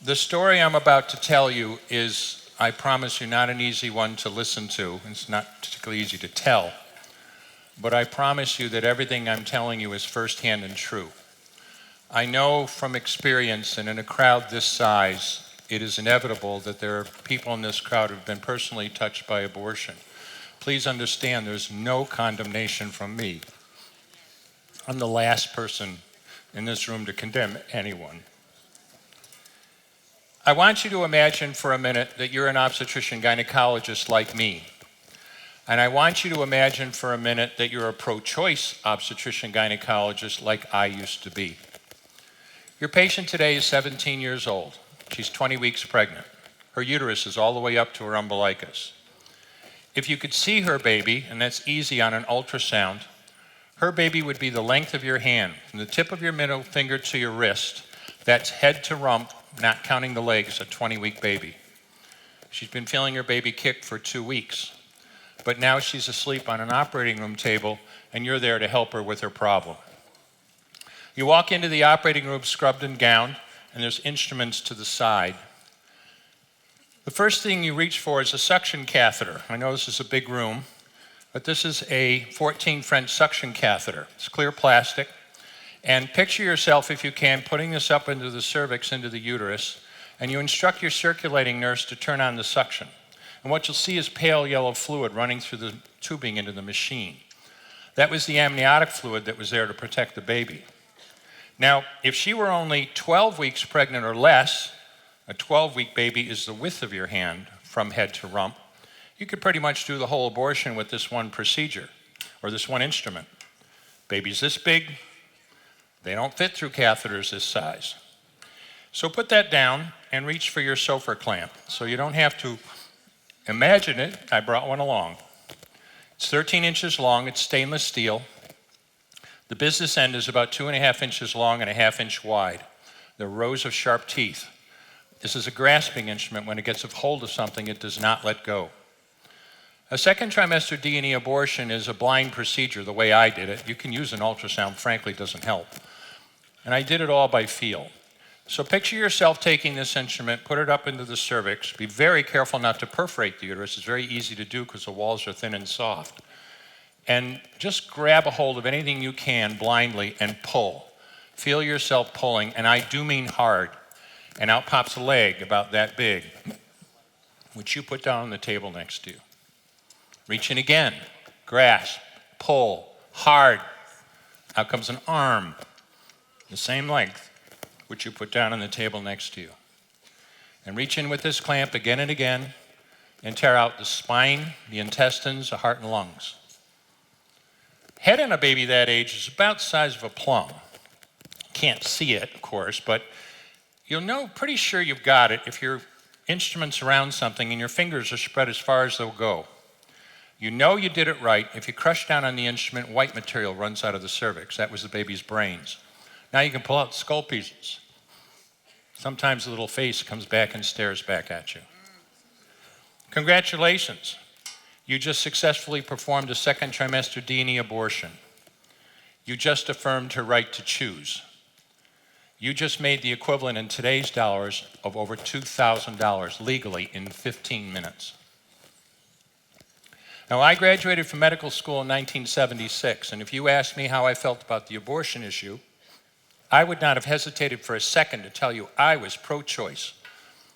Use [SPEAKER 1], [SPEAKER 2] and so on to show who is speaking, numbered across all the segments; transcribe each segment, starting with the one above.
[SPEAKER 1] The story I'm about to tell you is, I promise you, not an easy one to listen to. It's not particularly easy to tell. But I promise you that everything I'm telling you is firsthand and true. I know from experience, and in a crowd this size, it is inevitable that there are people in this crowd who have been personally touched by abortion. Please understand, there's no condemnation from me. I'm the last person in this room to condemn anyone. I want you to imagine for a minute that you're an obstetrician gynecologist like me. And I want you to imagine for a minute that you're a pro-choice obstetrician gynecologist like I used to be. Your patient today is 17 years old. She's 20 weeks pregnant. Her uterus is all the way up to her umbilicus. If you could see her baby, and that's easy on an ultrasound, her baby would be the length of your hand, from the tip of your middle finger to your wrist. That's head to rump, not counting the legs, a 20-week baby. She's been feeling her baby kick for 2 weeks, but now she's asleep on an operating room table, and you're there to help her with her problem. You walk into the operating room scrubbed and gowned, and there's instruments to the side. The first thing you reach for is a suction catheter. I know this is a big room, but this is a 14 French suction catheter. It's clear plastic. And picture yourself, if you can, putting this up into the cervix, into the uterus, and you instruct your circulating nurse to turn on the suction. And what you'll see is pale yellow fluid running through the tubing into the machine. That was the amniotic fluid that was there to protect the baby. Now, if she were only 12 weeks pregnant or less, a 12-week baby is the width of your hand from head to rump, you could pretty much do the whole abortion with this one procedure, or this one instrument. Baby's this big. They don't fit through catheters this size. So put that down and reach for your sofa clamp. So you don't have to imagine it. I brought one along. It's 13 inches long. It's stainless steel. The business end is about 2.5 inches long and 1/2 inch wide. There are rows of sharp teeth. This is a grasping instrument. When it gets a hold of something, it does not let go. A second trimester D&E abortion is a blind procedure the way I did it. You can use an ultrasound, frankly, it doesn't help. And I did it all by feel. So picture yourself taking this instrument, put it up into the cervix. Be very careful not to perforate the uterus. It's very easy to do because the walls are thin and soft. And just grab a hold of anything you can blindly and pull. Feel yourself pulling, and I do mean hard. And out pops a leg about that big, which you put down on the table next to you. Reach in again, grasp, pull, hard. Out comes an arm, the same length, which you put down on the table next to you. And reach in with this clamp again and again and tear out the spine, the intestines, the heart and lungs. Head on a baby that age is about the size of a plum. Can't see it, of course, but you'll know pretty sure you've got it if your instrument's around something and your fingers are spread as far as they'll go. You know you did it right. If you crush down on the instrument, white material runs out of the cervix. That was the baby's brains. Now you can pull out skull pieces. Sometimes the little face comes back and stares back at you. Congratulations. You just successfully performed a second trimester D&E abortion. You just affirmed her right to choose. You just made the equivalent in today's dollars of over $2,000 legally in 15 minutes. Now, I graduated from medical school in 1976, and if you asked me how I felt about the abortion issue, I would not have hesitated for a second to tell you I was pro-choice.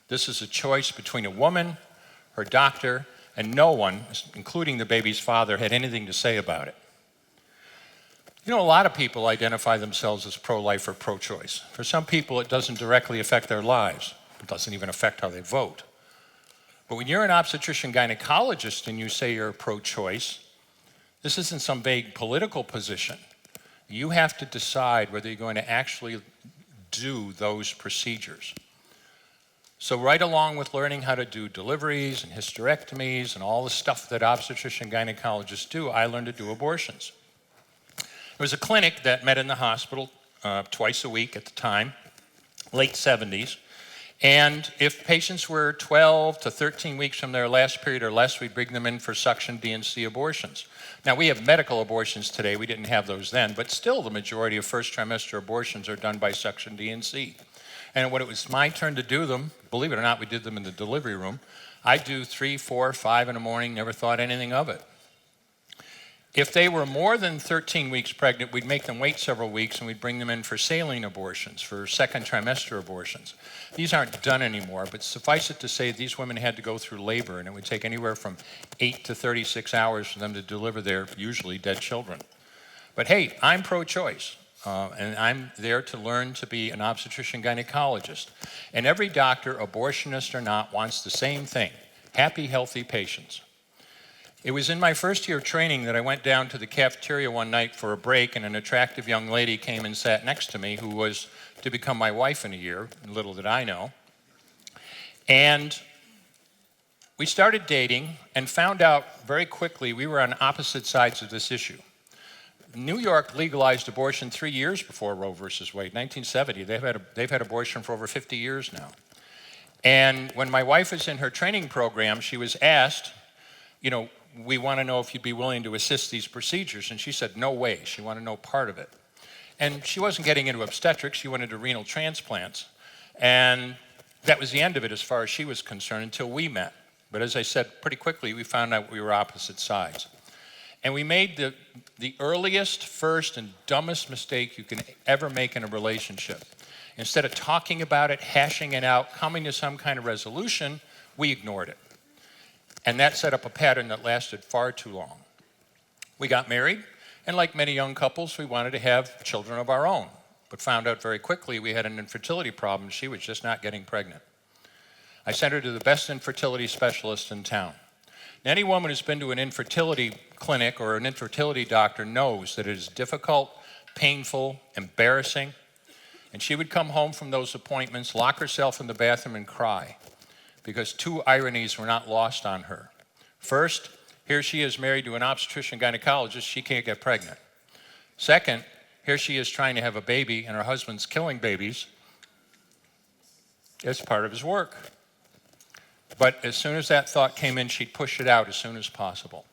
[SPEAKER 1] This is a choice between a woman, her doctor, and no one, including the baby's father, had anything to say about it. You know, a lot of people identify themselves as pro-life or pro-choice. For some people, it doesn't directly affect their lives. It doesn't even affect how they vote. But when you're an obstetrician gynecologist and you say you're pro-choice, this isn't some vague political position. You have to decide whether you're going to actually do those procedures. So right along with learning how to do deliveries and hysterectomies and all the stuff that obstetrician gynecologists do, I learned to do abortions. There was a clinic that met in the hospital twice a week at the time, late 70s. And if patients were 12 to 13 weeks from their last period or less, we'd bring them in for suction D&C abortions. Now, we have medical abortions today. We didn't have those then, but still the majority of first trimester abortions are done by suction D&C. And when it was my turn to do them, believe it or not, we did them in the delivery room. I'd do 3, 4, 5 in the morning, never thought anything of it. If they were more than 13 weeks pregnant, we'd make them wait several weeks and we'd bring them in for saline abortions, for second trimester abortions. These aren't done anymore, but suffice it to say these women had to go through labor and it would take anywhere from 8 to 36 hours for them to deliver their usually dead children. But hey, I'm pro-choice. And I'm there to learn to be an obstetrician gynecologist. And every doctor, abortionist or not, wants the same thing: happy, healthy patients. It was in my first year of training that I went down to the cafeteria one night for a break, and an attractive young lady came and sat next to me who was to become my wife in a year, little did I know. And we started dating and found out very quickly we were on opposite sides of this issue. New York legalized abortion 3 years before Roe versus Wade, 1970. They've had abortion for over 50 years now. And when my wife was in her training program, she was asked, we want to know if you'd be willing to assist these procedures. And she said, no way. She wanted no part of it. And she wasn't getting into obstetrics. She went into renal transplants. And that was the end of it as far as she was concerned until we met. But as I said, pretty quickly, we found out we were opposite sides. And we made the earliest, first, and dumbest mistake you can ever make in a relationship. Instead of talking about it, hashing it out, coming to some kind of resolution, we ignored it. And that set up a pattern that lasted far too long. We got married, and like many young couples, we wanted to have children of our own, but found out very quickly we had an infertility problem. She was just not getting pregnant. I sent her to the best infertility specialist in town. Any woman who's been to an infertility clinic or an infertility doctor knows that it is difficult, painful, embarrassing. And she would come home from those appointments, lock herself in the bathroom and cry because two ironies were not lost on her. First, here she is married to an obstetrician gynecologist, she can't get pregnant. Second, here she is trying to have a baby and her husband's killing babies as part of his work. But as soon as that thought came in, she'd push it out as soon as possible.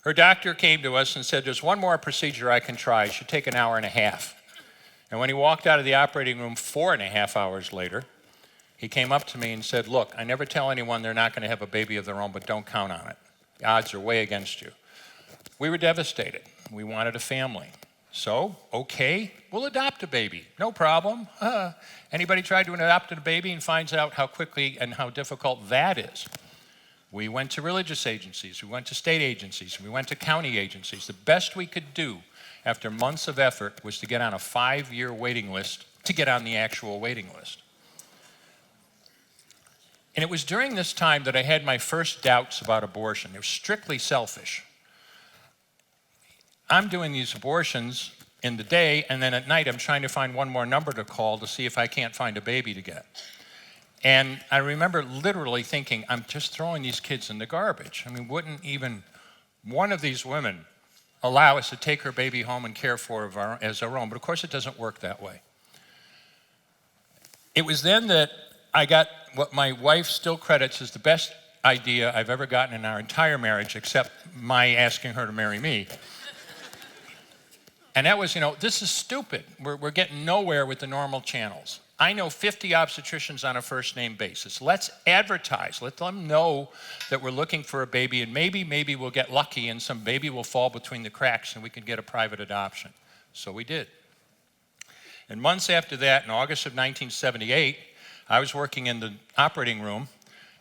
[SPEAKER 1] Her doctor came to us and said, there's one more procedure I can try. It should take an hour and a half. And when he walked out of the operating room 4.5 hours later, he came up to me and said, look, I never tell anyone they're not going to have a baby of their own, but don't count on it. The odds are way against you. We were devastated. We wanted a family. So, okay, we'll adopt a baby. No problem. Anybody tried to adopt a baby and finds out how quickly and how difficult that is? We went to religious agencies. We went to state agencies. We went to county agencies. The best we could do after months of effort was to get on a 5-year waiting list to get on the actual waiting list. And it was during this time that I had my first doubts about abortion. They were strictly selfish. I'm doing these abortions in the day, and then at night I'm trying to find one more number to call to see if I can't find a baby to get. And I remember literally thinking, I'm just throwing these kids in the garbage. I mean, wouldn't even one of these women allow us to take her baby home and care for her as our own? But of course it doesn't work that way. It was then that I got what my wife still credits as the best idea I've ever gotten in our entire marriage, except my asking her to marry me. And that was, this is stupid. We're getting nowhere with the normal channels. I know 50 obstetricians on a first name basis. Let's advertise. Let them know that we're looking for a baby, and maybe we'll get lucky and some baby will fall between the cracks and we can get a private adoption. So we did. And months after that, in August of 1978, I was working in the operating room,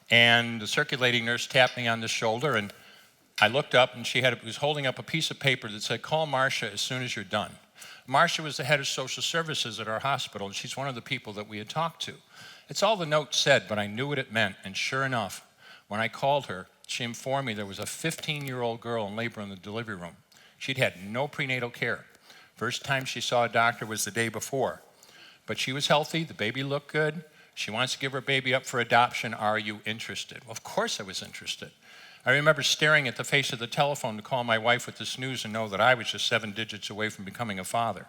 [SPEAKER 1] and the circulating nurse tapped me on the shoulder, and I looked up, and she was holding up a piece of paper that said, call Marcia as soon as you're done. Marcia was the head of social services at our hospital, and she's one of the people that we had talked to. It's all the note said, but I knew what it meant, and sure enough, when I called her, she informed me there was a 15-year-old girl in labor in the delivery room. She'd had no prenatal care. First time she saw a doctor was the day before. But she was healthy, the baby looked good. She wants to give her baby up for adoption. Are you interested? Well, of course I was interested. I remember staring at the face of the telephone to call my wife with this news and know that I was just 7 digits away from becoming a father.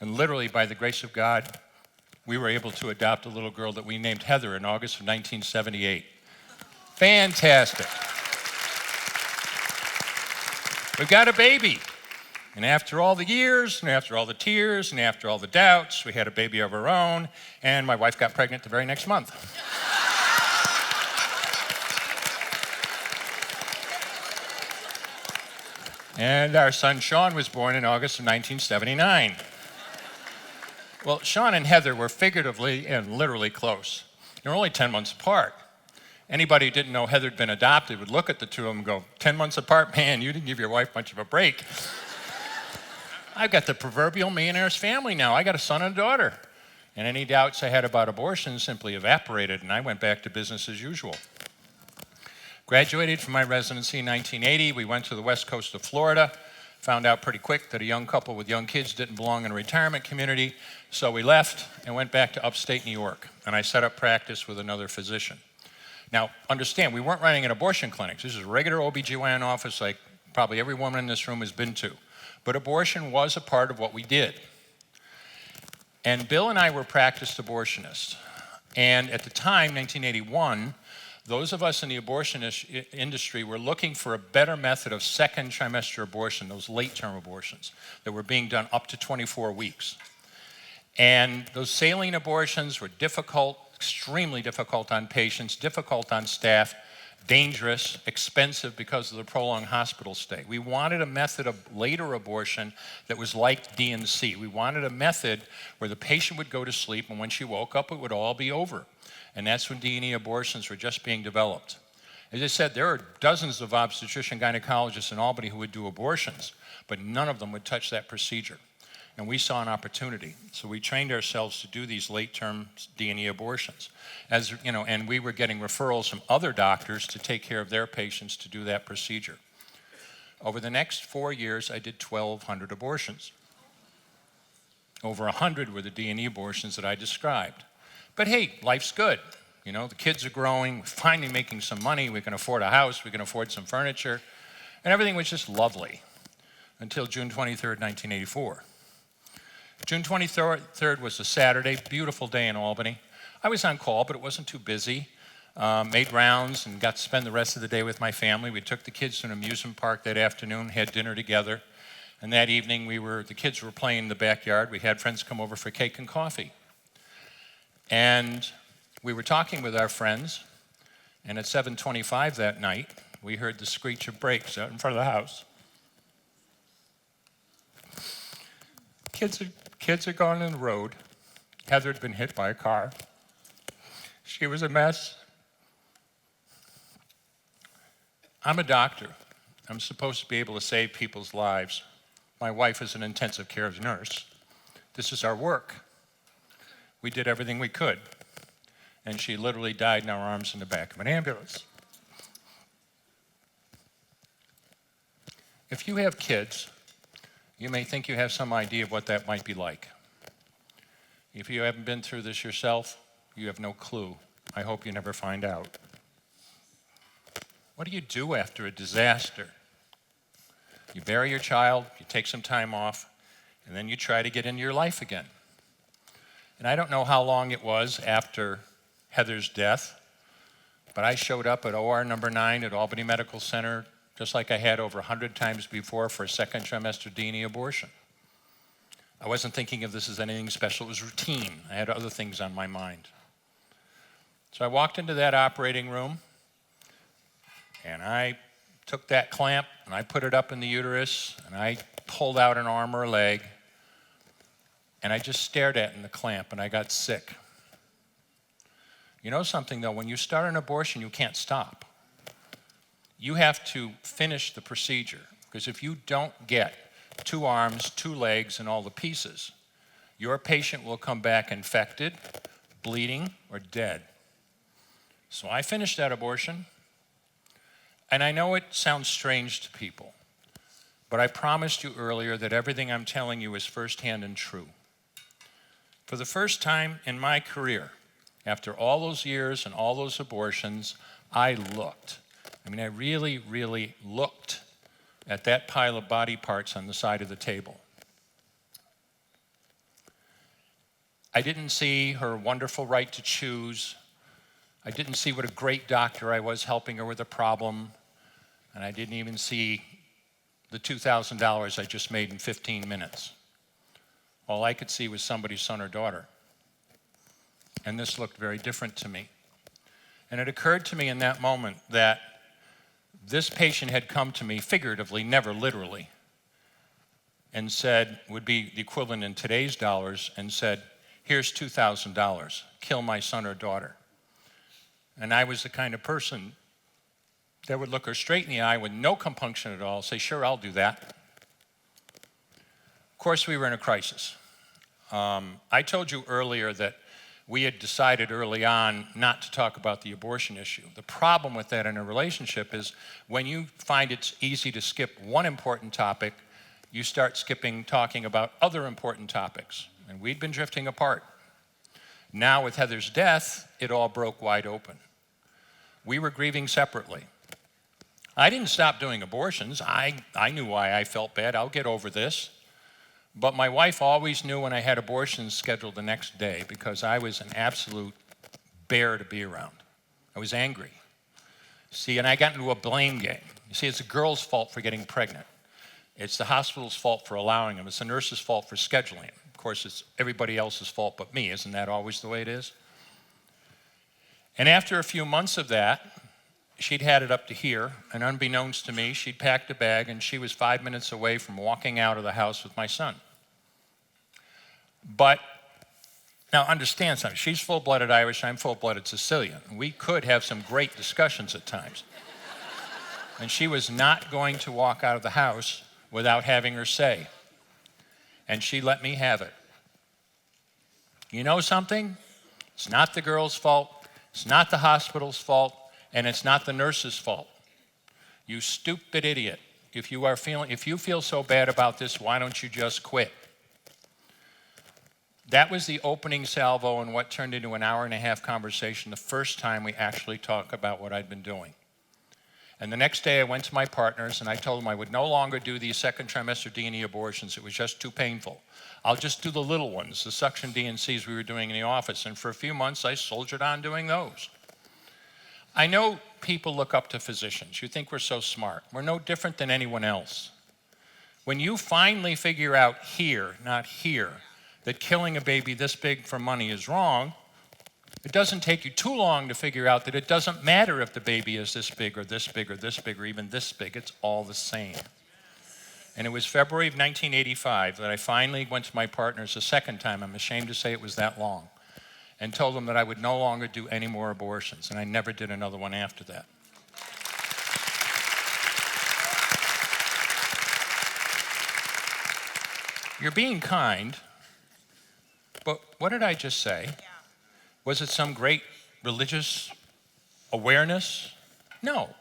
[SPEAKER 1] And literally, by the grace of God, we were able to adopt a little girl that we named Heather in August of 1978. Fantastic. We've got a baby. And after all the years, and after all the tears, and after all the doubts, we had a baby of our own, and my wife got pregnant the very next month. And our son Sean was born in August of 1979. Well, Sean and Heather were figuratively and literally close. They were only 10 months apart. Anybody who didn't know Heather had been adopted would look at the two of them and go, 10 months apart? Man, you didn't give your wife much of a break. I've got the proverbial millionaire's family now. I got a son and a daughter. And any doubts I had about abortion simply evaporated, and I went back to business as usual. Graduated from my residency in 1980. We went to the west coast of Florida. Found out pretty quick that a young couple with young kids didn't belong in a retirement community, so we left and went back to upstate New York, and I set up practice with another physician. Now, understand, we weren't running an abortion clinic. This is a regular OBGYN office like probably every woman in this room has been to. But abortion was a part of what we did. And Bill and I were practiced abortionists. And at the time, 1981, those of us in the abortion industry were looking for a better method of second trimester abortion, those late-term abortions that were being done up to 24 weeks. And those saline abortions were difficult, extremely difficult on patients, difficult on staff, dangerous, expensive because of the prolonged hospital stay. We wanted a method of later abortion that was like D&C. We wanted a method where the patient would go to sleep, and when she woke up, it would all be over. And that's when D&E abortions were just being developed. As I said, there are dozens of obstetrician gynecologists in Albany who would do abortions, but none of them would touch that procedure. And we saw an opportunity. So we trained ourselves to do these late-term D&E abortions. As you know, and we were getting referrals from other doctors to take care of their patients to do that procedure. Over the next 4 years, I did 1,200 abortions. Over 100 were the D&E abortions that I described. But hey, life's good. You know, the kids are growing, we're finally making some money, we can afford a house, we can afford some furniture, and everything was just lovely until June 23rd, 1984. June 23rd was a Saturday, beautiful day in Albany. I was on call, but it wasn't too busy. Made rounds and got to spend the rest of the day with my family. We took the kids to an amusement park that afternoon, had dinner together, and that evening the kids were playing in the backyard. We had friends come over for cake and coffee. And we were talking with our friends, and at 7:25 that night, we heard the screech of brakes out in front of the house. Kids had gone in the road. Heather had been hit by a car. She was a mess. I'm a doctor. I'm supposed to be able to save people's lives. My wife is an intensive care nurse. This is our work. We did everything we could. And she literally died in our arms in the back of an ambulance. If you have kids, you may think you have some idea of what that might be like. If you haven't been through this yourself, you have no clue. I hope you never find out. What do you do after a disaster? You bury your child, you take some time off, and then you try to get into your life again. And I don't know how long it was after Heather's death, but I showed up at OR number 9 at Albany Medical Center just like I had over 100 times before for a second trimester D&E abortion. I wasn't thinking of this as anything special. It was routine. I had other things on my mind. So I walked into that operating room, and I took that clamp, and I put it up in the uterus, and I pulled out an arm or a leg, and I just stared at it in the clamp, and I got sick. You know something, though? When you start an abortion, you can't stop. You have to finish the procedure, because if you don't get 2 arms, 2 legs, and all the pieces, your patient will come back infected, bleeding, or dead. So I finished that abortion, and I know it sounds strange to people, but I promised you earlier that everything I'm telling you is firsthand and true. For the first time in my career, after all those years and all those abortions, I looked. I mean, I really, really looked at that pile of body parts on the side of the table. I didn't see her wonderful right to choose. I didn't see what a great doctor I was helping her with a problem. And I didn't even see the $2,000 I just made in 15 minutes. All I could see was somebody's son or daughter. And this looked very different to me. And it occurred to me in that moment that this patient had come to me figuratively, never literally, and said, would be the equivalent in today's dollars, and said, here's $2,000, kill my son or daughter. And I was the kind of person that would look her straight in the eye with no compunction at all, say, sure, I'll do that. Of course, we were in a crisis. I told you earlier that we had decided early on not to talk about the abortion issue. The problem with that in a relationship is when you find it's easy to skip one important topic, you start skipping talking about other important topics. And we'd been drifting apart. Now with Heather's death, it all broke wide open. We were grieving separately. I didn't stop doing abortions. I knew why I felt bad. I'll get over this. But my wife always knew when I had abortions scheduled the next day because I was an absolute bear to be around. I was angry. See, and I got into a blame game. You see, it's the girl's fault for getting pregnant. It's the hospital's fault for allowing them. It's the nurse's fault for scheduling it. Of course, it's everybody else's fault but me. Isn't that always the way it is? And after a few months of that, she'd had it up to here, and unbeknownst to me, she'd packed a bag, and she was 5 minutes away from walking out of the house with my son. But now understand something. She's full-blooded Irish, I'm full-blooded Sicilian. We could have some great discussions at times. And she was not going to walk out of the house without having her say. And she let me have it. You know something? It's not the girl's fault. It's not the hospital's fault. And it's not the nurse's fault. You stupid idiot. If you feel so bad about this, why don't you just quit? That was the opening salvo in what turned into an hour-and-a-half conversation the first time we actually talked about what I'd been doing. And the next day I went to my partners and I told them I would no longer do these second trimester D&E abortions. It was just too painful. I'll just do the little ones, the suction D&Cs we were doing in the office. And for a few months I soldiered on doing those. I know people look up to physicians. You think we're so smart. We're no different than anyone else. When you finally figure out here, not here, that killing a baby this big for money is wrong, it doesn't take you too long to figure out that it doesn't matter if the baby is this big or this big or this big or even this big. It's all the same. And it was February of 1985 that I finally went to my partners a second time. I'm ashamed to say it was that long. And told them that I would no longer do any more abortions. And I never did another one after that. You're being kind, but what did I just say? Yeah. Was it some great religious awareness? No.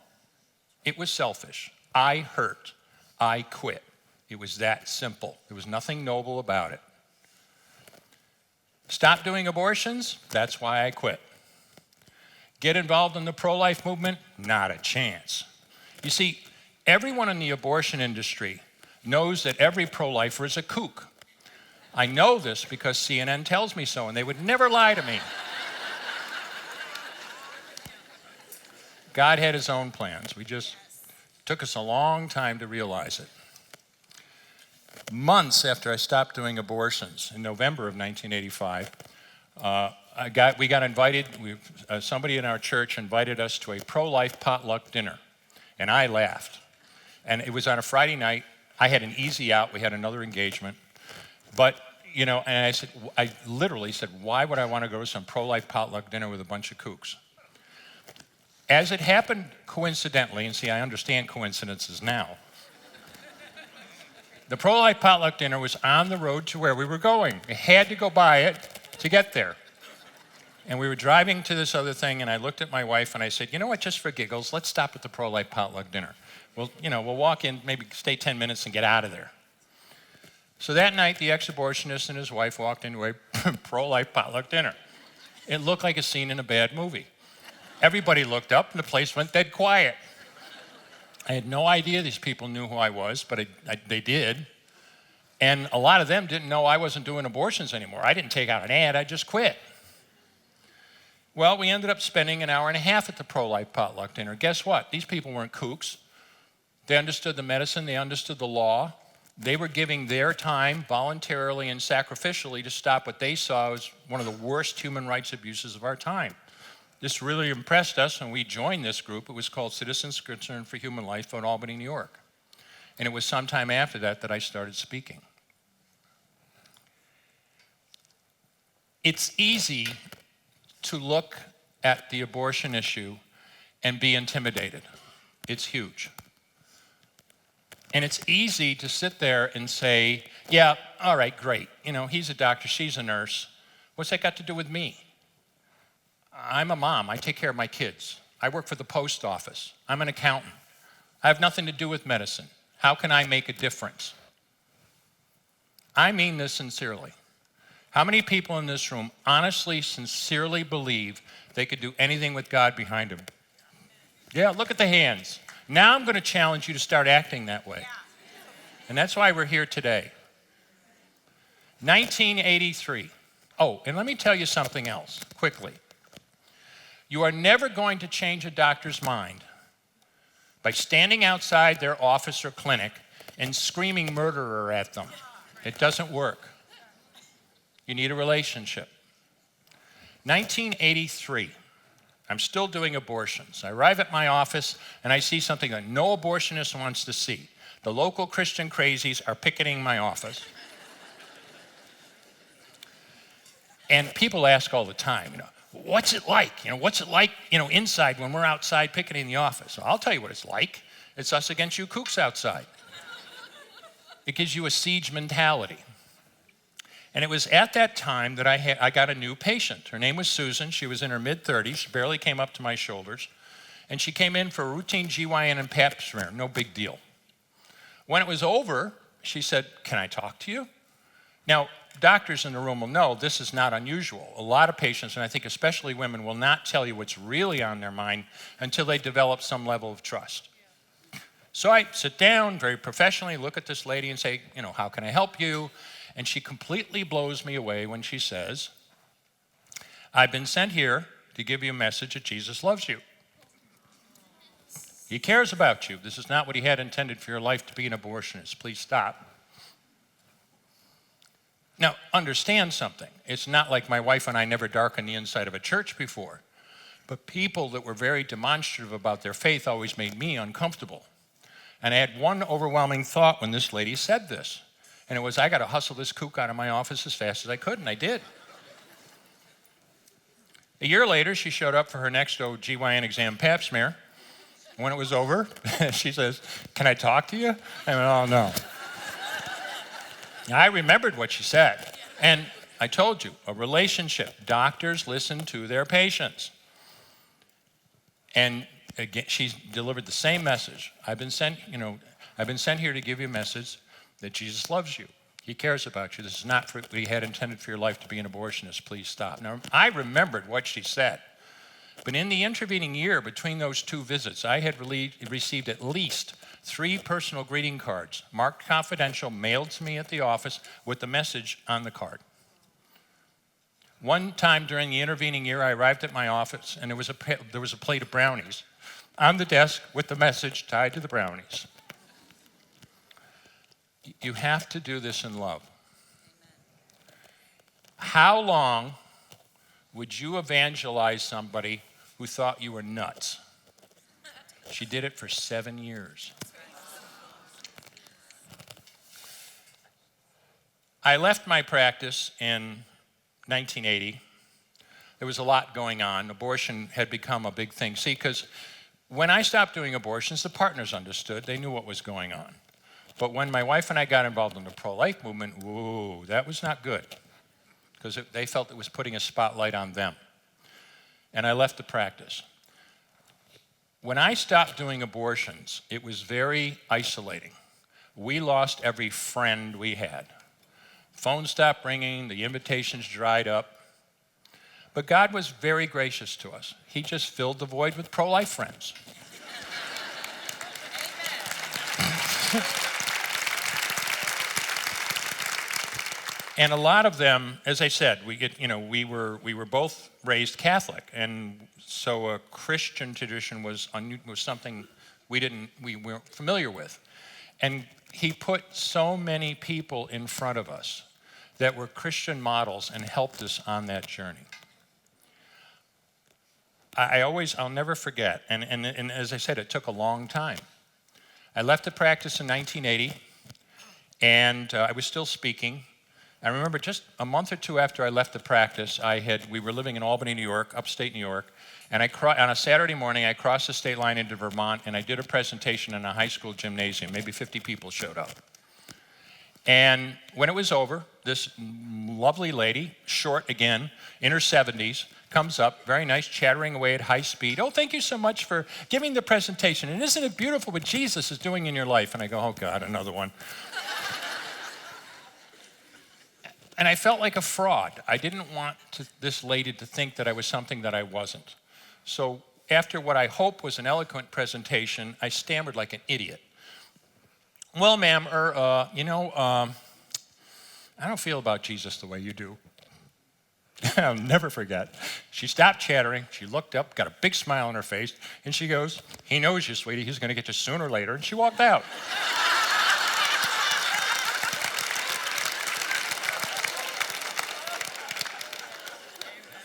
[SPEAKER 1] It was selfish. I hurt. I quit. It was that simple. There was nothing noble about it. Stop doing abortions? That's why I quit. Get involved in the pro-life movement? Not a chance. You see, everyone in the abortion industry knows that every pro-lifer is a kook. I know this because CNN tells me so, and they would never lie to me. God had his own plans. Took us a long time to realize it. Months after I stopped doing abortions, in November of 1985, we got invited, somebody in our church invited us to a pro-life potluck dinner, and I laughed. And it was on a Friday night. I had an easy out. We had another engagement. But, and I literally said, why would I want to go to some pro-life potluck dinner with a bunch of kooks? As it happened coincidentally, and see, I understand coincidences now, the pro-life potluck dinner was on the road to where we were going. We had to go by it to get there. And we were driving to this other thing, and I looked at my wife and I said, you know what, just for giggles, let's stop at the pro-life potluck dinner. We'll walk in, maybe stay 10 minutes and get out of there. So that night, the ex-abortionist and his wife walked into a pro-life potluck dinner. It looked like a scene in a bad movie. Everybody looked up and the place went dead quiet. I had no idea these people knew who I was, but they did. And a lot of them didn't know I wasn't doing abortions anymore. I didn't take out an ad, I just quit. Well, we ended up spending an hour and a half at the pro-life potluck dinner. Guess what? These people weren't kooks. They understood the medicine, they understood the law. They were giving their time voluntarily and sacrificially to stop what they saw as one of the worst human rights abuses of our time. This really impressed us, and we joined this group. It was called Citizens Concerned for Human Life in Albany, New York. And it was sometime after that that I started speaking. It's easy to look at the abortion issue and be intimidated. It's huge. And it's easy to sit there and say, yeah, all right, great. You know, he's a doctor, she's a nurse. What's that got to do with me? I'm a mom, I take care of my kids. I work for the post office. I'm an accountant. I have nothing to do with medicine. How can I make a difference? I mean this sincerely. How many people in this room honestly, sincerely believe they could do anything with God behind them? Yeah, look at the hands. Now I'm going to challenge you to start acting that way. And that's why we're here today. 1983. Oh, and let me tell you something else, quickly. You are never going to change a doctor's mind by standing outside their office or clinic and screaming murderer at them. It doesn't work. You need a relationship. 1983. I'm still doing abortions. I arrive at my office and I see something that no abortionist wants to see. The local Christian crazies are picketing my office. And people ask all the time, what's it like? What's it like, inside when we're outside picketing the office? Well, I'll tell you what it's like. It's us against you kooks outside. It gives you a siege mentality. And it was at that time that I got a new patient. Her name was Susan. She was in her mid-30s. She barely came up to my shoulders. And she came in for a routine GYN and pap smear. No big deal. When it was over, she said, can I talk to you? Now, doctors in the room will know this is not unusual. A lot of patients, and I think especially women, will not tell you what's really on their mind until they develop some level of trust. So I sit down very professionally, look at this lady and say, how can I help you? And she completely blows me away when she says, I've been sent here to give you a message that Jesus loves you. He cares about you. This is not what he had intended for your life to be an abortionist. Please stop. Now, understand something. It's not like my wife and I never darkened the inside of a church before. But people that were very demonstrative about their faith always made me uncomfortable. And I had one overwhelming thought when this lady said this. And it was, I got to hustle this kook out of my office as fast as I could, and I did. A year later, she showed up for her next OGYN exam pap smear. When it was over, she says, can I talk to you? I went, oh, no. I remembered what she said. And I told you, a relationship. Doctors listen to their patients. And again, she delivered the same message. I've been sent here to give you a message that Jesus loves you. He cares about you. This is not what he had intended for your life to be an abortionist. Please stop. Now, I remembered what she said. But in the intervening year between those two visits, I had received at least 3 personal greeting cards, marked confidential, mailed to me at the office with the message on the card. One time during the intervening year, I arrived at my office and there was a plate of brownies on the desk with the message tied to the brownies. You have to do this in love. How long would you evangelize somebody who thought you were nuts? She did it for 7 years. I left my practice in 1980. There was a lot going on. Abortion had become a big thing. See, because when I stopped doing abortions, the partners understood. They knew what was going on. But when my wife and I got involved in the pro-life movement, whoa, that was not good. Because they felt it was putting a spotlight on them. And I left the practice. When I stopped doing abortions, it was very isolating. We lost every friend we had. Phones stopped ringing, the invitations dried up. But God was very gracious to us. He just filled the void with pro-life friends. And a lot of them, as I said, we were both raised Catholic, and so a Christian tradition was something we weren't familiar with. And he put so many people in front of us that were Christian models and helped us on that journey. I'll never forget, and as I said, it took a long time. I left the practice in 1980, and I was still speaking. I remember just a month or two after I left the practice, we were living in Albany, New York, upstate New York, and on a Saturday morning, I crossed the state line into Vermont, and I did a presentation in a high school gymnasium. Maybe 50 people showed up. And when it was over, this lovely lady, short again, in her 70s, comes up, very nice, chattering away at high speed. "Oh, thank you so much for giving the presentation. And isn't it beautiful what Jesus is doing in your life?" And I go, "Oh, God, another one." And I felt like a fraud. I didn't want this lady to think that I was something that I wasn't. So after what I hope was an eloquent presentation, I stammered like an idiot. "Well, ma'am, I don't feel about Jesus the way you do." I'll never forget. She stopped chattering. She looked up, got a big smile on her face, and she goes, "He knows you, sweetie. He's going to get you sooner or later." And she walked out.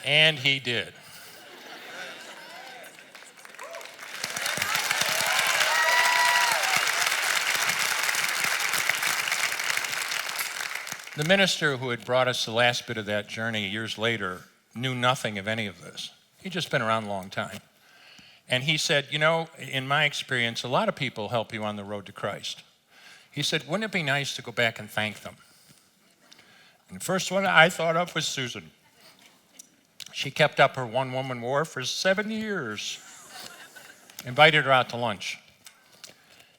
[SPEAKER 1] And he did. The minister who had brought us the last bit of that journey years later knew nothing of any of this. He'd just been around a long time. And he said, "In my experience, a lot of people help you on the road to Christ." He said, "Wouldn't it be nice to go back and thank them?" And the first one I thought of was Susan. She kept up her one-woman war for 7 years. Invited her out to lunch.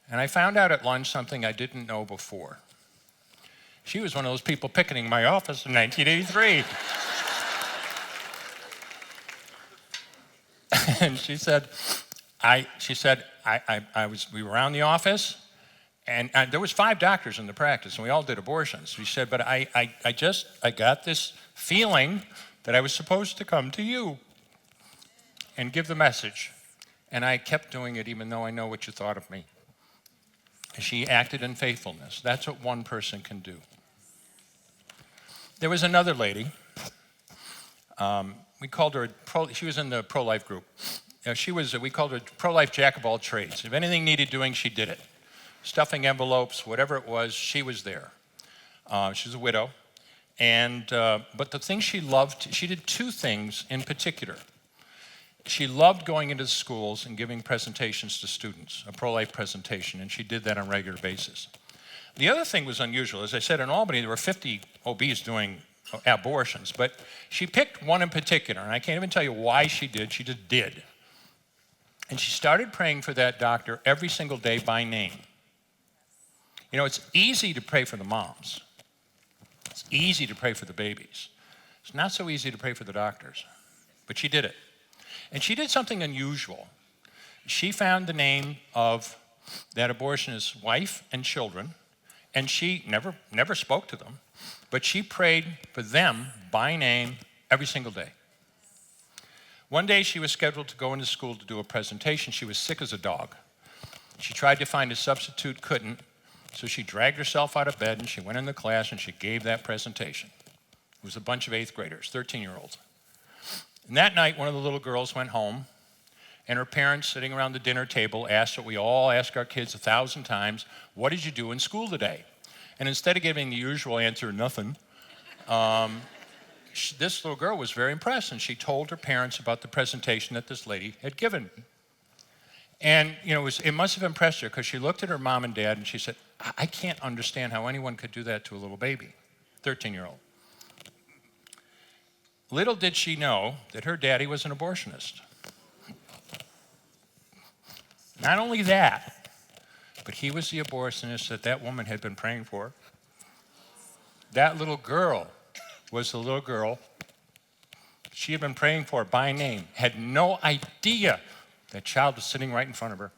[SPEAKER 1] And I found out at lunch something I didn't know before. She was one of those people picketing my office in 1983. And she said, we were around the office, and there was 5 doctors in the practice, and we all did abortions. She said, "But I got this feeling that I was supposed to come to you and give the message. And I kept doing it even though I know what you thought of me." She acted in faithfulness. That's what one person can do. There was another lady. We called her, she was in the pro-life group. We called her pro-life jack of all trades. If anything needed doing, she did it. Stuffing envelopes, whatever it was, she was there. She was a widow. But the thing she loved, she did 2 things in particular. She loved going into the schools and giving presentations to students, a pro-life presentation, and she did that on a regular basis. The other thing was unusual. As I said, in Albany, there were 50 OBs doing abortions, but she picked one in particular, and I can't even tell you why she did. She just did. And she started praying for that doctor every single day by name. It's easy to pray for the moms. It's easy to pray for the babies. It's not so easy to pray for the doctors. But she did it. And she did something unusual. She found the name of that abortionist's wife and children, and she never spoke to them, but she prayed for them by name every single day. One day she was scheduled to go into school to do a presentation. She was sick as a dog. She tried to find a substitute, couldn't, so she dragged herself out of bed and she went in the class and she gave that presentation. It was a bunch of 8th graders, 13-year-olds. And that night, one of the little girls went home, and her parents, sitting around the dinner table, asked what we all ask our kids 1,000 times: "What did you do in school today?" And instead of giving the usual answer, "Nothing," this little girl was very impressed, and she told her parents about the presentation that this lady had given. And it must have impressed her, because she looked at her mom and dad and she said, "I can't understand how anyone could do that to a little baby," 13-year-old. Little did she know that her daddy was an abortionist. Not only that, but he was the abortionist that woman had been praying for. That little girl was the little girl she had been praying for by name, had no idea that child was sitting right in front of her.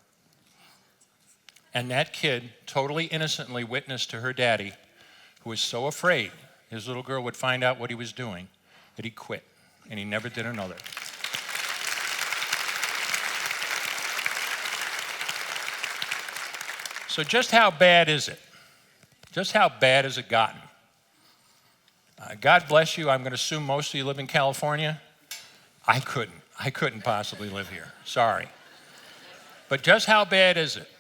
[SPEAKER 1] And that kid totally innocently witnessed to her daddy, who was so afraid his little girl would find out what he was doing, that he quit, and he never did another. So just how bad is it? Just how bad has it gotten? God bless you. I'm going to assume most of you live in California. I couldn't possibly live here. Sorry. But just how bad is it?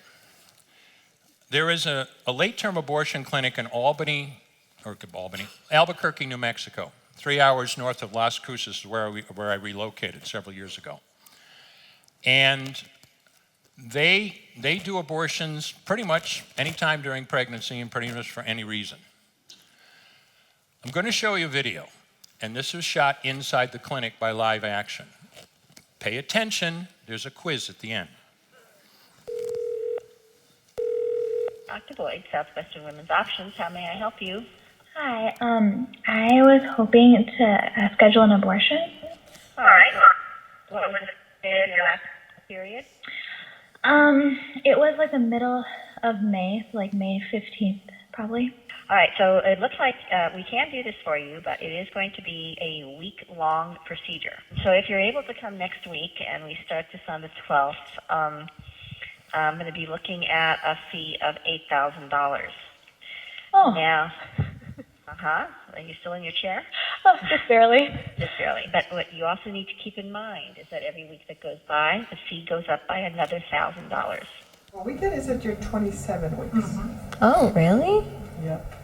[SPEAKER 1] There is a late-term abortion clinic in Albuquerque, New Mexico, 3 hours north of Las Cruces, where I relocated several years ago. And they do abortions pretty much anytime during pregnancy and pretty much for any reason. I'm going to show you a video, and this was shot inside the clinic by Live Action. Pay attention, there's a quiz at the end.
[SPEAKER 2] Dr. Boyd, Southwestern Women's Options. How may I help you?
[SPEAKER 3] Hi, I was hoping to schedule an abortion.
[SPEAKER 2] All right. What was your last period?
[SPEAKER 3] It was like the middle of May, so like May 15th, probably.
[SPEAKER 2] All right, so it looks like we can do this for you, but it is going to be a week-long procedure. So if you're able to come next week, and we start this on the 12th, I'm going to be looking at a fee of $8,000.
[SPEAKER 3] Oh.
[SPEAKER 2] Now, are you still in your chair?
[SPEAKER 3] Oh, just barely.
[SPEAKER 2] Just barely. But what you also need to keep in mind is that every week that goes by, the fee goes up by another $1,000.
[SPEAKER 4] Well, we get is at your 27 weeks.
[SPEAKER 2] Mm-hmm.
[SPEAKER 5] Oh, really?
[SPEAKER 4] Yep.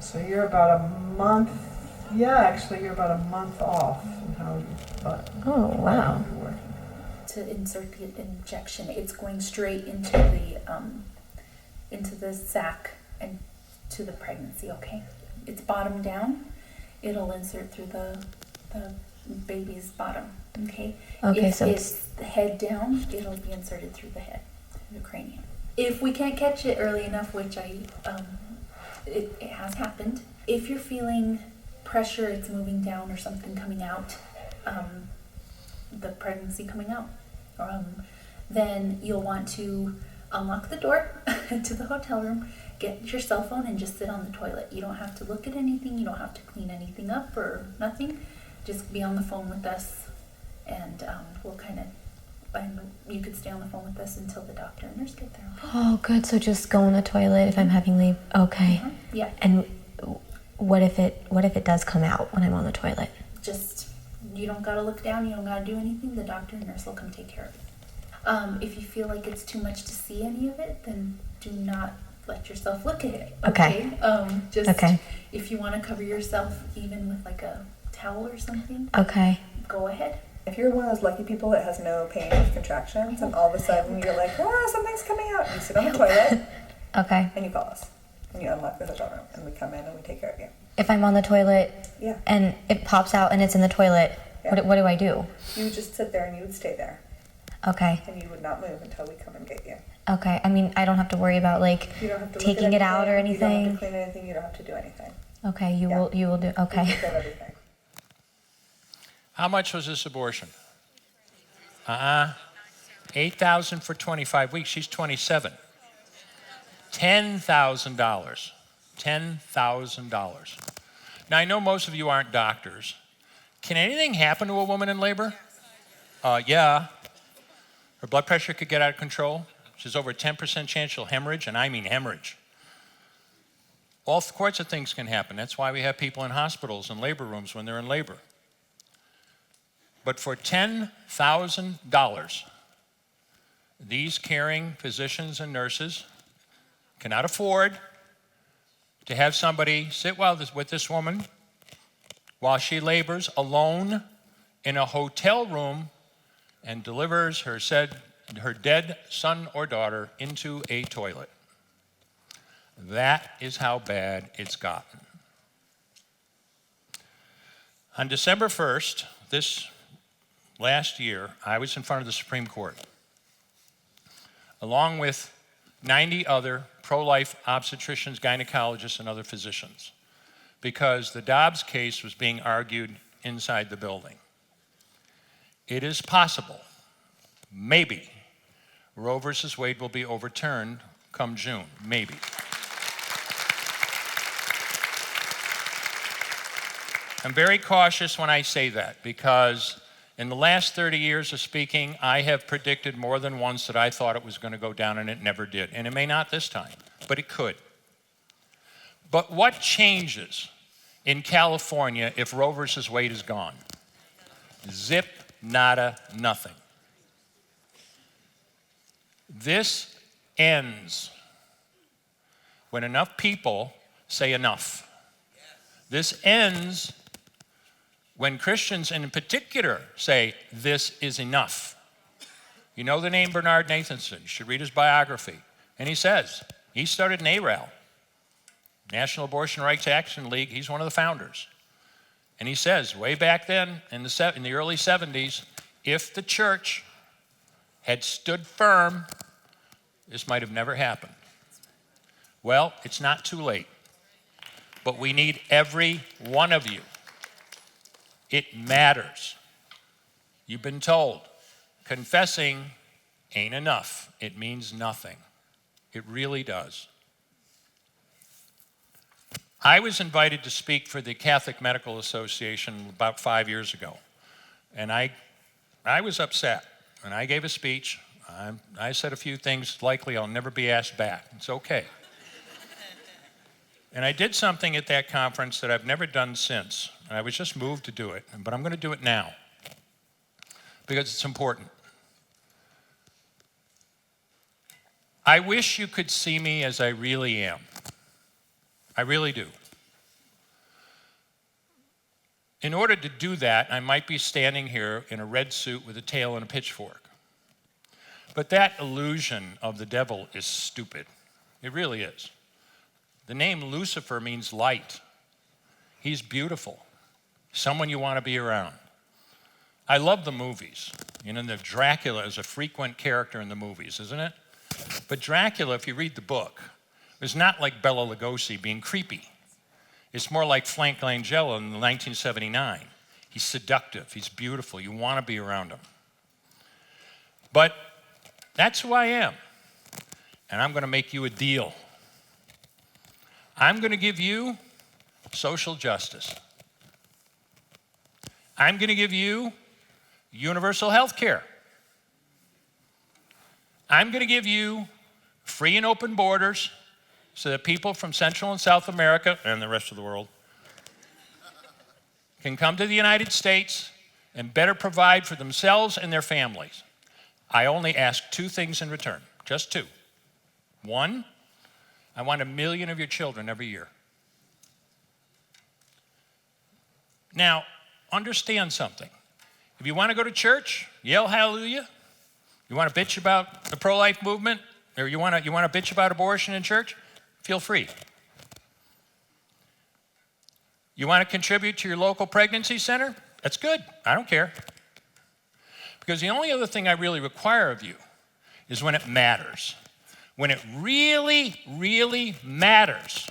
[SPEAKER 4] So you're about a month. Yeah, actually, you're about a month off in how you.
[SPEAKER 5] Oh, wow.
[SPEAKER 4] You're working.
[SPEAKER 6] To insert the injection, it's going straight into the sac and to the pregnancy. Okay, it's bottom down. It'll insert through the baby's bottom. Okay.
[SPEAKER 5] Okay,
[SPEAKER 6] if
[SPEAKER 5] so
[SPEAKER 6] it's the head down, it'll be inserted through the head, through the cranium. If we can't catch it early enough, which it has happened. If you're feeling pressure, it's moving down or something coming out, the pregnancy coming out, then you'll want to unlock the door to the hotel room, get your cell phone, and just sit on the toilet. You don't have to look at anything. You don't have to clean anything up or nothing. Just be on the phone with us, and and you could stay on the phone with us until the doctor and nurse get there. Okay?
[SPEAKER 5] Oh, good. So just go in the toilet if I'm having leave. Okay.
[SPEAKER 6] Yeah.
[SPEAKER 5] And what if it does come out when I'm on the toilet?
[SPEAKER 6] Just, you don't gotta look down. You don't gotta do anything. The doctor and nurse will come take care of it. If you feel like it's too much to see any of it, then do not let yourself look at it.
[SPEAKER 5] Okay.
[SPEAKER 6] If you want to cover yourself, even with like a towel or something.
[SPEAKER 5] Okay.
[SPEAKER 6] Go ahead.
[SPEAKER 7] If you're one of those lucky people that has no pain with contractions and all of a sudden you're like, something's coming out, you sit on the toilet
[SPEAKER 5] Okay.
[SPEAKER 7] and you call us and you unlock the hotel room and we come in and we take care of you.
[SPEAKER 5] If I'm on the toilet
[SPEAKER 7] Yeah.
[SPEAKER 5] and it pops out and it's in the toilet,
[SPEAKER 7] Yeah.
[SPEAKER 5] what do I do?
[SPEAKER 7] You would just sit there and you would stay there
[SPEAKER 5] Okay.
[SPEAKER 7] and you would not move until we come and get you.
[SPEAKER 5] Okay. I mean, I don't have to worry about like
[SPEAKER 7] You don't have to
[SPEAKER 5] taking it out or
[SPEAKER 7] You don't have
[SPEAKER 5] anything.
[SPEAKER 7] to clean anything. You don't have to do anything.
[SPEAKER 5] Okay. You
[SPEAKER 7] Yeah.
[SPEAKER 5] will do.
[SPEAKER 7] You
[SPEAKER 5] Okay.
[SPEAKER 7] take care of everything.
[SPEAKER 1] How much was this abortion? $8,000 for 25 weeks. She's 27. $10,000. $10,000. Now, I know most of you aren't doctors. Can anything happen to a woman in labor? Yeah. Her blood pressure could get out of control. She's over a 10% chance she'll hemorrhage, and I mean hemorrhage. All sorts of things can happen. That's why we have people in hospitals and labor rooms when they're in labor. But for $10,000, these caring physicians and nurses cannot afford to have somebody sit with this woman while she labors alone in a hotel room and delivers her dead son or daughter into a toilet. That is how bad it's gotten. On December 1st, last year, I was in front of the Supreme Court, along with 90 other pro-life obstetricians, gynecologists, and other physicians, because the Dobbs case was being argued inside the building. It is possible, maybe, Roe versus Wade will be overturned come June, maybe. I'm very cautious when I say that, because In the last 30 years of speaking, I have predicted more than once that I thought it was going to go down, and it never did. And it may not this time, but it could. But what changes in California if Roe versus Wade is gone? Zip, nada, nothing. This ends when enough people say enough. This ends when Christians in particular say, this is enough. You know the name Bernard Nathanson. You should read his biography. And he says, he started NARAL, National Abortion Rights Action League. He's one of the founders. And he says, way back then, in the early 70s, if the church had stood firm, this might have never happened. Well, it's not too late. But we need every one of you. It matters. You've been told, confessing ain't enough. It means nothing. It really does. I was invited to speak for the Catholic Medical Association about 5 years ago. And I was upset. And I gave a speech. I said a few things likely I'll never be asked back. It's okay. And I did something at that conference that I've never done since. And I was just moved to do it, but I'm going to do it now because it's important. I wish you could see me as I really am. I really do. In order to do that, I might be standing here in a red suit with a tail and a pitchfork. But that illusion of the devil is stupid. It really is. The name Lucifer means light. He's beautiful. Someone you want to be around. I love the movies. You know, the Dracula is a frequent character in the movies, isn't it? But Dracula, if you read the book, is not like Bela Lugosi being creepy. It's more like Frank Langella in 1979. He's seductive. He's beautiful. You want to be around him. But that's who I am. And I'm going to make you a deal. I'm going to give you social justice. I'm going to give you universal health care. I'm going to give you free and open borders so that people from Central and South America and the rest of the world can come to the United States and better provide for themselves and their families. I only ask two things in return, just two. One, I want 1 million of your children every year. Now, understand something. If you want to go to church, yell hallelujah. You want to bitch about the pro-life movement, or you want to bitch about abortion in church, feel free. You want to contribute to your local pregnancy center? That's good. I don't care. Because the only other thing I really require of you is when it matters. When it really, really matters.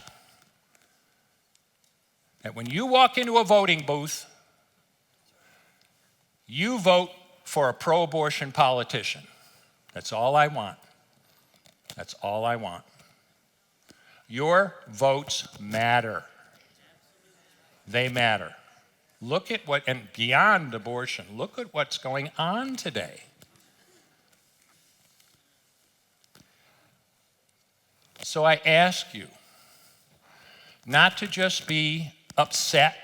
[SPEAKER 1] That when you walk into a voting booth, you vote for a pro-abortion politician. That's all I want. That's all I want. Your votes matter. They matter. Look at what, and beyond abortion, look at what's going on today. So I ask you not to just be upset,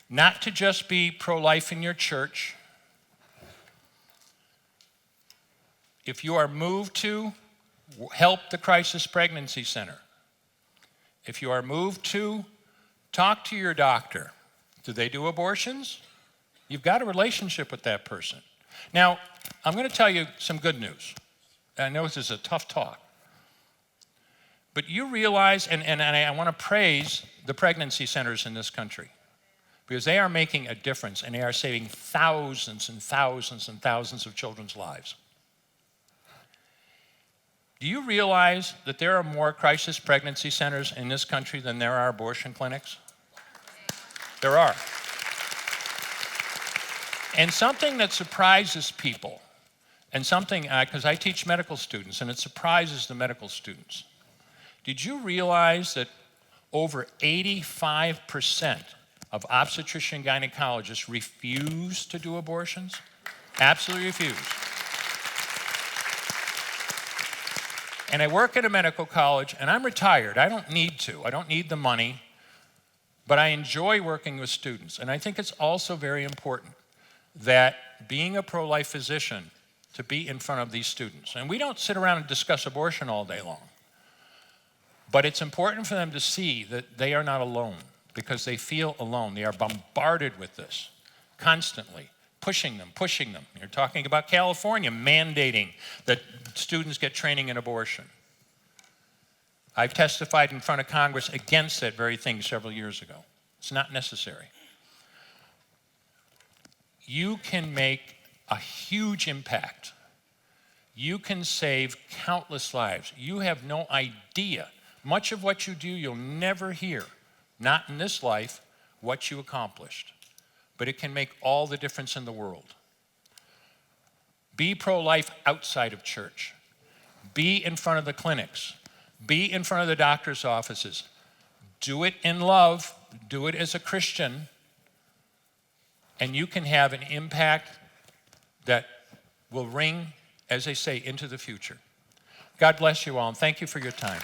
[SPEAKER 1] not to just be pro-life in your church. If you are moved to, help the Crisis Pregnancy Center. If you are moved to, talk to your doctor. Do they do abortions? You've got a relationship with that person. Now, I'm going to tell you some good news. I know this is a tough talk. But you realize, and I want to praise the pregnancy centers in this country, because they are making a difference, and they are saving thousands and thousands and thousands of children's lives. Do you realize that there are more crisis pregnancy centers in this country than there are abortion clinics? There are. And something that surprises people, and something, because I teach medical students, and it surprises the medical students. Did you realize that over 85% of obstetrician gynecologists refuse to do abortions. Absolutely refuse. And I work at a medical college, and I'm retired. I don't need to. I don't need the money. But I enjoy working with students. And I think it's also very important that being a pro-life physician, to be in front of these students. And we don't sit around and discuss abortion all day long. But it's important for them to see that they are not alone, because they feel alone. They are bombarded with this constantly, pushing them. You're talking about California mandating that students get training in abortion. I've testified in front of Congress against that very thing several years ago. It's not necessary. You can make a huge impact. You can save countless lives. You have no idea. Much of what you do, you'll never hear, not in this life, what you accomplished. But it can make all the difference in the world. Be pro-life outside of church. Be in front of the clinics. Be in front of the doctor's offices. Do it in love. Do it as a Christian. And you can have an impact that will ring, as they say, into the future. God bless you all, and thank you for your time.